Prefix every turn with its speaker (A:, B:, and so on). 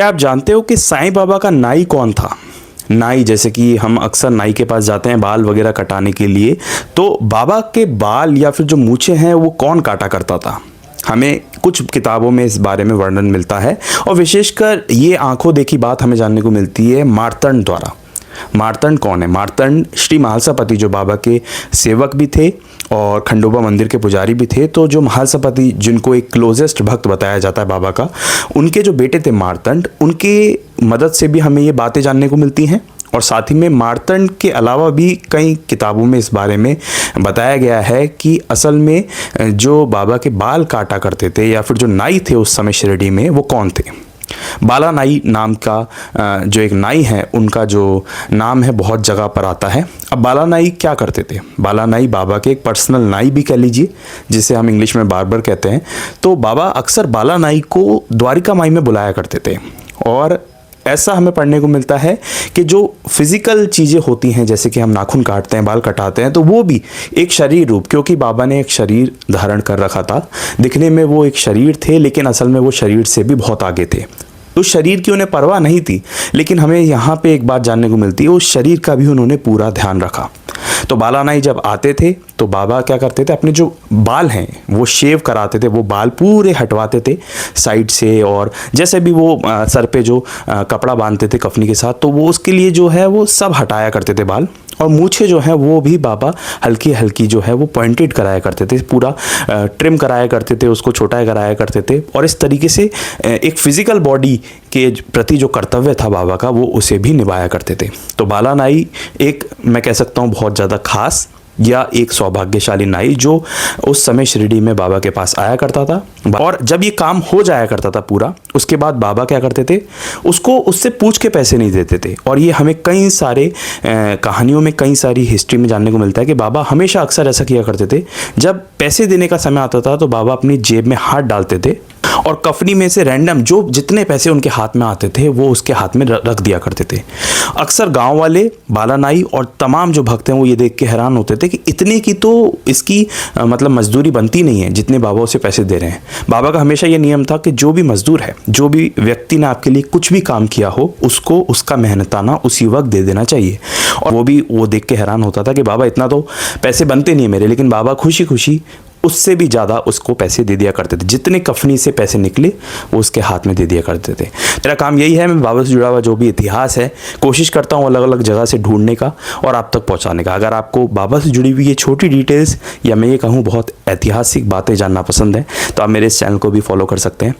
A: क्या आप जानते हो कि साईं बाबा का नाई कौन था? नाई, जैसे कि हम अक्सर नाई के पास जाते हैं बाल वगैरह कटाने के लिए, तो बाबा के बाल या फिर जो मूछें हैं वो कौन काटा करता था? हमें कुछ किताबों में इस बारे में वर्णन मिलता है और विशेषकर ये आंखों देखी बात हमें जानने को मिलती है मार्तंड द्वारा। मार्तंड कौन है? मार्तंड श्री महालसापति जो बाबा के सेवक भी थे और खंडोबा मंदिर के पुजारी भी थे। तो जो महालसापति, जिनको एक क्लोजेस्ट भक्त बताया जाता है बाबा का, उनके जो बेटे थे मार्तंड, उनके मदद से भी हमें ये बातें जानने को मिलती हैं। और साथ ही में मार्तंड के अलावा भी कई किताबों में इस बारे में बताया गया है कि असल में जो बाबा के बाल काटा करते थे या फिर जो नाई थे उस समय शिरडी में, वो कौन थे। बाला नाई नाम का जो एक नाई है, उनका जो नाम है बहुत जगह पर आता है। अब बाला नाई क्या करते थे? बाला नाई बाबा के एक पर्सनल नाई भी कह लीजिए, जिसे हम इंग्लिश में बार्बर कहते हैं। तो बाबा अक्सर बाला नाई को द्वारिका माई में बुलाया करते थे। और ऐसा हमें पढ़ने को मिलता है कि जो फिज़िकल चीज़ें होती हैं, जैसे कि हम नाखून काटते हैं, बाल कटाते हैं, तो वो भी एक शरीर रूप, क्योंकि बाबा ने एक शरीर धारण कर रखा था। दिखने में वो एक शरीर थे, लेकिन असल में वो शरीर से भी बहुत आगे थे। उस शरीर की उन्हें परवाह नहीं थी, लेकिन हमें यहाँ पे एक बात जानने को मिलती है, उस शरीर का भी उन्होंने पूरा ध्यान रखा। तो बाला नाई जब आते थे तो बाबा क्या करते थे, अपने जो बाल हैं वो शेव कराते थे, वो बाल पूरे हटवाते थे साइड से, और जैसे भी वो सर पे जो कपड़ा बांधते थे कफनी के साथ, तो वो उसके लिए जो है वो सब हटाया करते थे बाल। और मूछें जो है वो भी बाबा हल्की हल्की जो है वो पॉइंटेड कराया करते थे, पूरा ट्रिम कराया करते थे, उसको छोटा कराया करते थे। और इस तरीके से एक फिजिकल बॉडी के प्रति जो कर्तव्य था बाबा का, वो उसे भी निभाया करते थे। तो बाला नाई एक, मैं कह सकता हूँ, बहुत ज़्यादा खास या एक सौभाग्यशाली नाई जो उस समय शिरडी में बाबा के पास आया करता था। और जब ये काम हो जाया करता था पूरा, उसके बाद बाबा क्या करते थे, उसको उससे पूछ के पैसे नहीं देते थे। और ये हमें कई सारे कहानियों में, कई सारी हिस्ट्री में जानने को मिलता है कि बाबा हमेशा अक्सर ऐसा किया करते थे। जब पैसे देने का समय आता था तो बाबा अपनी जेब में हाथ डालते थे और कफनी में से रैंडम जो जितने पैसे उनके हाथ में आते थे वो उसके हाथ में रख दिया करते थे। अक्सर गांव वाले, बाला नाई और तमाम जो भक्त हैं वो ये देख के हैरान होते थे कि इतने की तो इसकी मतलब मजदूरी बनती नहीं है जितने बाबा उसे पैसे दे रहे हैं। बाबा का हमेशा ये नियम था कि जो भी मजदूर है, जो भी व्यक्ति ने आपके लिए कुछ भी काम किया हो, उसको उसका मेहनताना उसी वक्त दे देना चाहिए। और वो देख के हैरान होता था कि बाबा इतना तो पैसे बनते नहीं है मेरे, लेकिन बाबा खुशी खुशी उससे भी ज़्यादा उसको पैसे दे दिया करते थे। जितने कफनी से पैसे निकले वो उसके हाथ में दे दिया करते थे। मेरा काम यही है, मैं बाबा से जुड़ा हुआ जो भी इतिहास है कोशिश करता हूँ अलग अलग जगह से ढूंढने का और आप तक पहुँचाने का। अगर आपको बाबा से जुड़ी हुई ये छोटी डिटेल्स या मैं ये कहूँ बहुत ऐतिहासिक बातें जानना पसंद है तो आप मेरे इस चैनल को भी फॉलो कर सकते हैं।